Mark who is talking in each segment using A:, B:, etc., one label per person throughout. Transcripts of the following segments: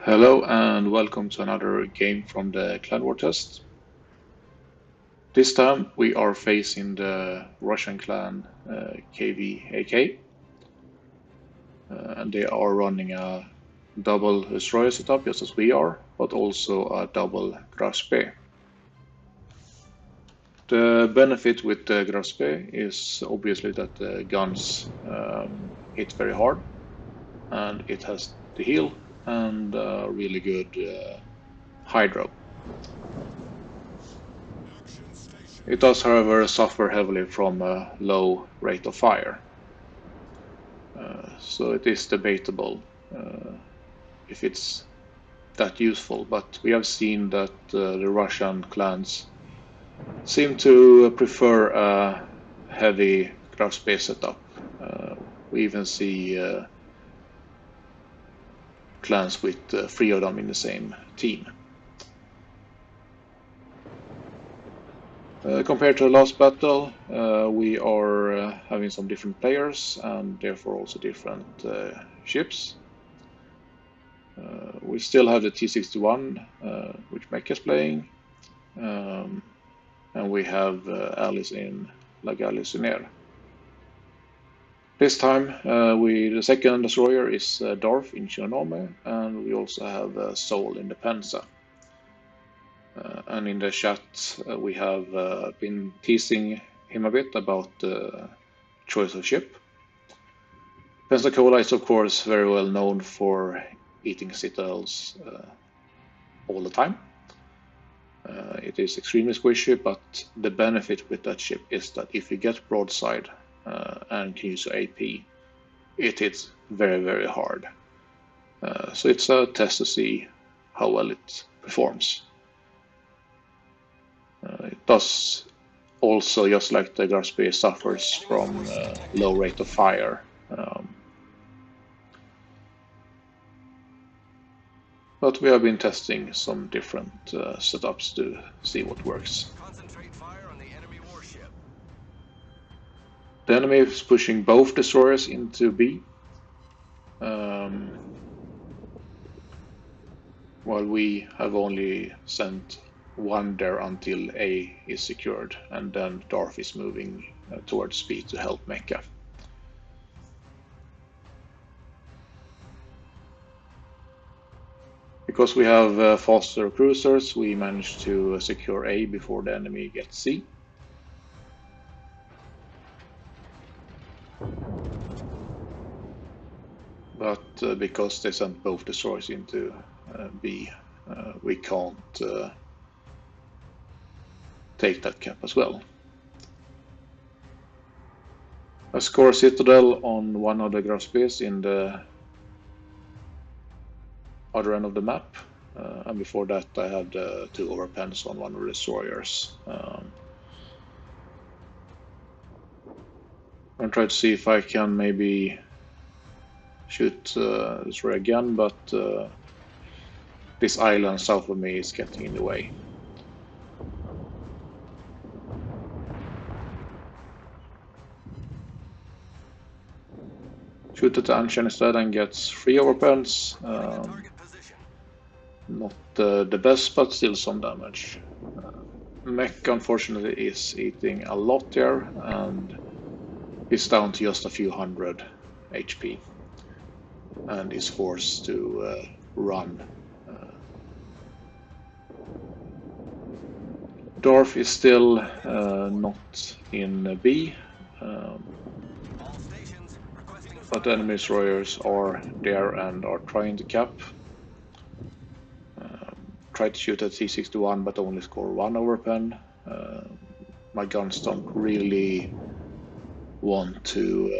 A: Hello and welcome to another game from the Clan War test. This time we are facing the Russian clan KVAK, and they are running a double destroyer setup just as we are, but also a double Graspe. The benefit with the Graspe is obviously that the guns hit very hard, and it has the heal and really good hydro. It does, however, suffer heavily from a low rate of fire, so it is debatable if it's that useful, but we have seen that the Russian clans seem to prefer a heavy craft space setup. We even see clans with three of them in the same team. Compared to the last battle, we are having some different players and therefore also different ships. We still have the T-61, which Mech is playing, and we have Alice in La Galissonière. This time, the second destroyer is Darth in Shinonome, and we also have Soul in the Pensa. And in the chat, we have been teasing him a bit about the choice of ship. Pensacola is, of course, very well known for eating citadels all the time. It is extremely squishy, but the benefit with that ship is that if you get broadside and can use your AP, it hits very, very hard. So it's a test to see how well it performs. It does also, just like the Graspe, suffers from low rate of fire. But we have been testing some different setups to see what works.
B: Concentrate fire on the enemy warship.
A: The enemy is pushing both destroyers into B, while we have only sent one there until A is secured, and then Darth is moving towards B to help Mecha. Because we have faster cruisers, we managed to secure A before the enemy gets C. But because they sent both destroyers into B, we can't take that cap as well. I score Citadel on one of the Graspes in the other end of the map, and before that I had two overpens on one of the destroyers. I'm trying to see if I can maybe shoot destroyer again, but this island south of me is getting in the way. Shoot at the Ancient instead and gets 3 overpens. Not the best, but still some damage. Mech unfortunately is eating a lot here and is down to just a few hundred HP and is forced to run. Darth is still not in B, but the enemy destroyers are there and are trying to cap. Tried to shoot at T-61 but only score 1 overpen. My guns don't really want to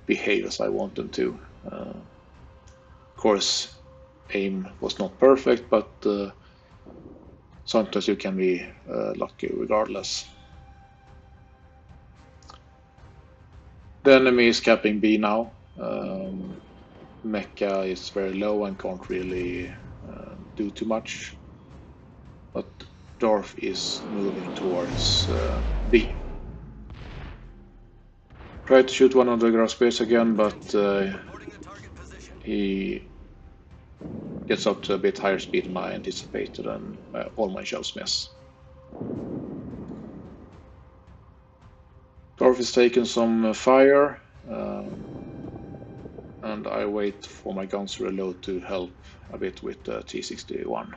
A: behave as I want them to. Of course, aim was not perfect, but sometimes you can be lucky regardless. The enemy is capping B now. Mecha is very low and can't really do too much, but Darth is moving towards B. Tried to shoot one of the Graspes again, but he gets up to a bit higher speed than I anticipated, and all my shells miss. Dorf is taking some fire, and I wait for my guns to reload to help a bit with the T-61.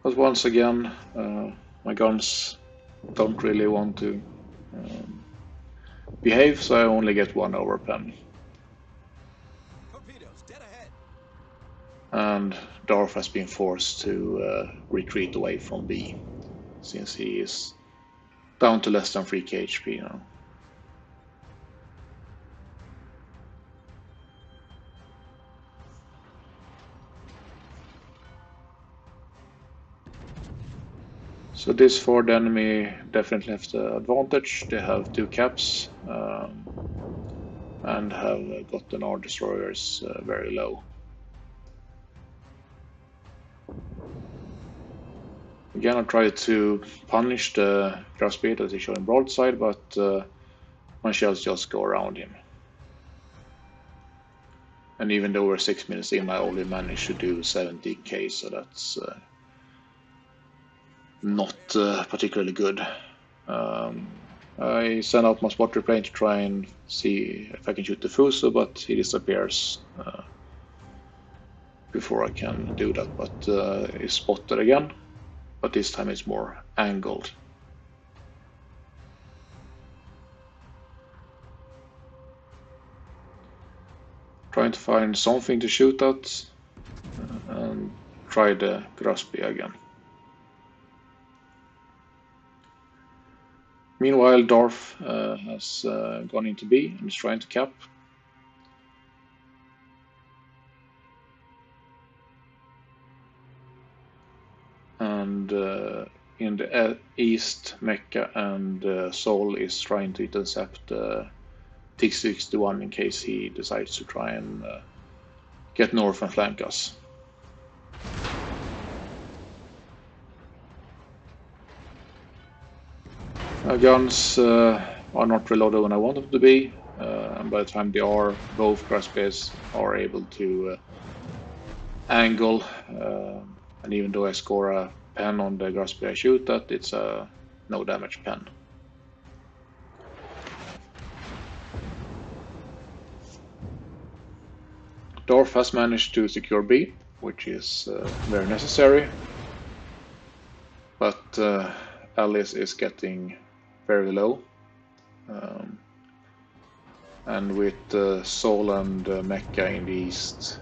A: But once again, my guns don't really want to behave, so I only get one over pen.
B: Torpedoes, dead ahead.
A: And Darth has been forced to retreat away from B, since he is down to less than 3k HP now. So this Ford enemy definitely have the advantage. They have 2 caps and have gotten our destroyers very low. Again, I try to punish the Grasp as he showed in broadside, but my shells just go around him. And even though we're 6 minutes in, I only managed to do 70k, so that's not particularly good. I send out my spotter plane to try and see if I can shoot the Fuso, but he disappears before I can do that. But he's spotted again, but this time it's more angled. Trying to find something to shoot at and try the Graspi again. Meanwhile, Darth has gone into B and is trying to cap. And in the east, Mecca and Sol is trying to intercept T-61 in case he decides to try and get north and flank us. Our guns are not reloaded when I want them to be, and by the time they are, both Graspes are able to angle, and even though I score a pen on the Graspe I shoot at, it's a no damage pen. Dorf has managed to secure B, which is very necessary, but Alice is getting very low, and with Sol and Mecca in the east,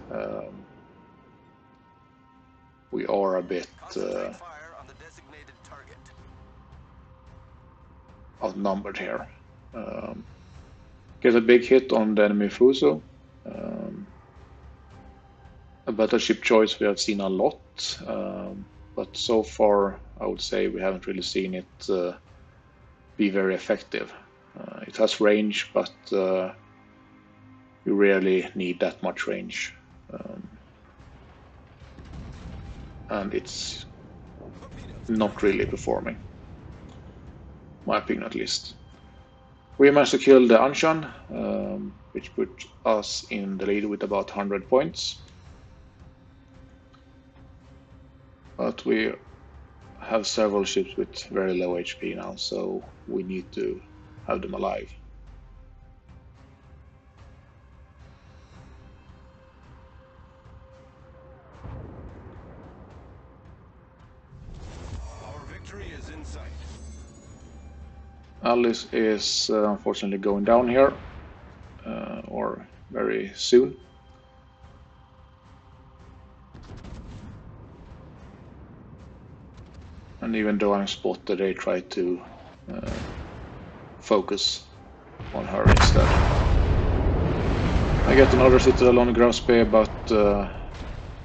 A: we are a bit outnumbered here. Get a big hit on the enemy Fuso. A battleship choice we have seen a lot, but so far I would say we haven't really seen it be very effective. It has range, but you rarely need that much range. And it's not really performing, my opinion at least. We managed to kill the Anshan, which put us in the lead with about 100 points. But we have several ships with very low HP now, so we need to have them alive.
B: Our victory is in sight.
A: Alice is unfortunately going down here, or very soon. And even though I'm spotted, they try to focus on her instead. I get another Citadel on the ground spear, but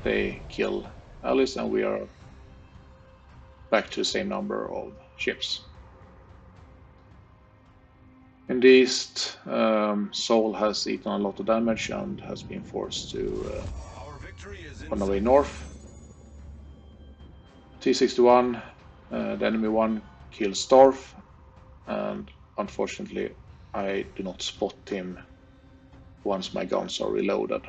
A: they kill Alice, and we are back to the same number of ships. In the east, Sol has eaten a lot of damage and has been forced to run away north. T-61, the enemy one, kills Darth, and unfortunately I do not spot him once my guns are reloaded.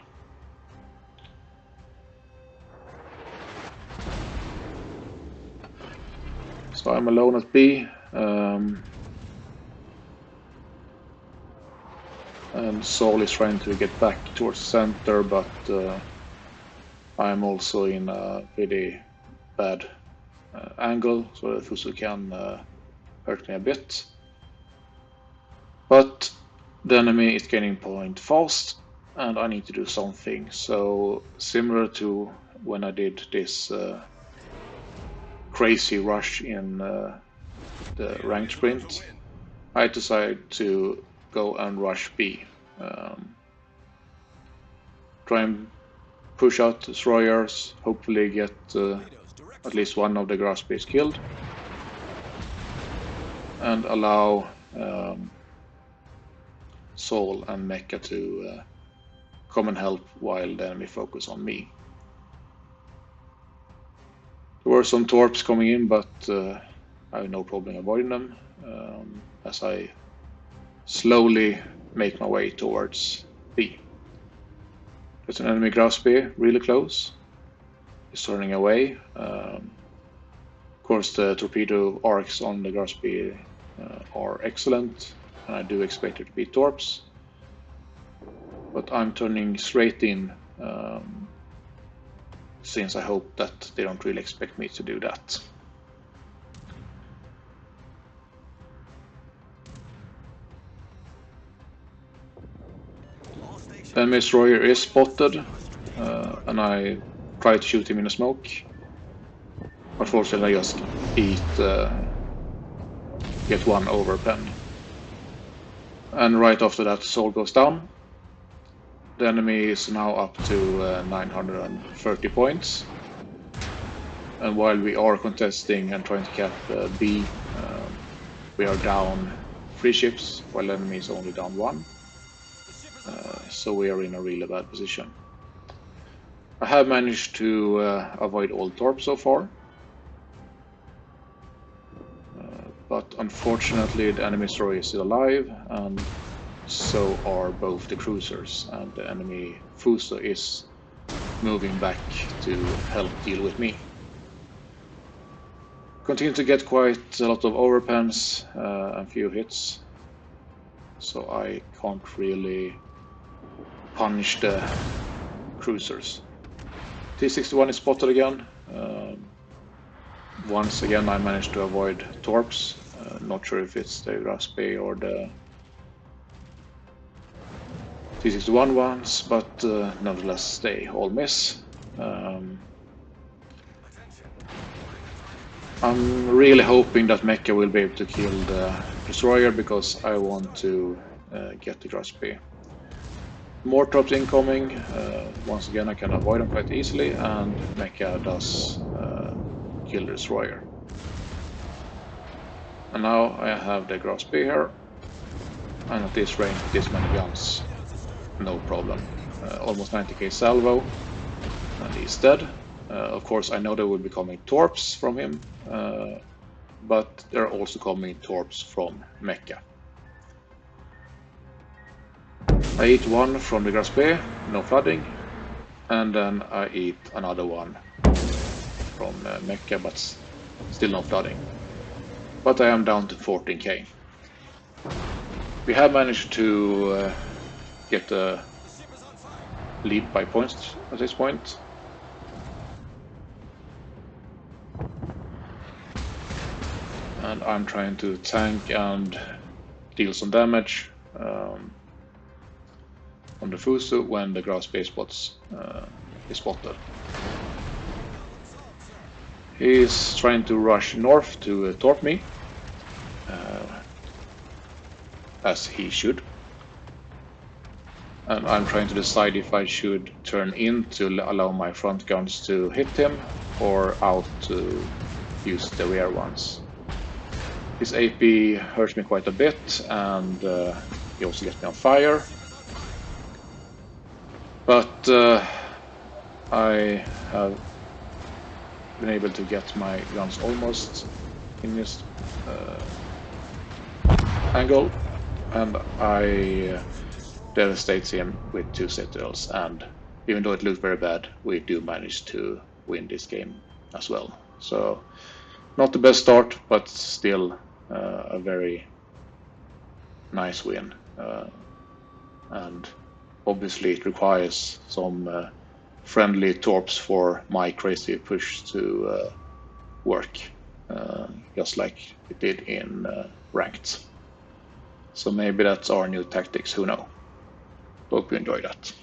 A: So I'm alone at B, and Saul is trying to get back towards the center, but I'm also in a pretty bad angle, so the Fuso can hurt me a bit. But the enemy is gaining point fast, and I need to do something. So similar to when I did this crazy rush in the ranked sprint, I decided to go and rush B. Try and push out destroyers, hopefully get at least one of the grass bees killed, and allow Saul and Mecha to come and help while the enemy focus on me. There were some torps coming in, but I have no problem avoiding them as I slowly make my way towards B. There's an enemy Grasby really close. He's turning away. Of course, the torpedo arcs on the Grasby are excellent, and I do expect it to be torps. But I'm turning straight in since I hope that they don't really expect me to do that. The enemy destroyer is spotted, and I try to shoot him in the smoke. Unfortunately, I just get one overpen. And right after that, Saul goes down. The enemy is now up to 930 points. And while we are contesting and trying to cap B, we are down 3 ships, while the enemy is only down 1. So we are in a really bad position. I have managed to avoid all torps so far. But unfortunately the enemy destroyer is still alive, and so are both the cruisers, and the enemy Fuso is moving back to help deal with me. Continue to get quite a lot of overpens and few hits, so I can't really punish the cruisers. T-61 is spotted again. Once again I managed to avoid torps. Not sure if it's the Raspe or the T-61 ones, but nevertheless they all miss. I'm really hoping that Mecha will be able to kill the destroyer, because I want to get the Raspe. More torps incoming. Once again I can avoid them quite easily, and Mecha does kill the destroyer. And now I have the Grasp here, and at this range, this many guns, no problem. Almost 90k salvo, and he's dead. Of course I know there will be coming torps from him, but there are also coming torps from Mecha. I eat one from the Grasp, no flooding, and then I eat another one from Mecha, but still no flooding. But I am down to 14k. We have managed to get a lead by points at this point. And I'm trying to tank and deal some damage on the Fuso when the grass base spots is spotted. He's trying to rush north to torp me, as he should. And I'm trying to decide if I should turn in to allow my front guns to hit him, or out to use the rear ones. His AP hurts me quite a bit, and he also gets me on fire. But I have been able to get my guns almost in this angle, and I devastate him with 2 citadels, and even though it looked very bad, we do manage to win this game as well. So not the best start, but still a very nice win. And obviously it requires some friendly torps for my crazy push to work, just like it did in ranked. So maybe that's our new tactics, who knows? Hope you enjoy that.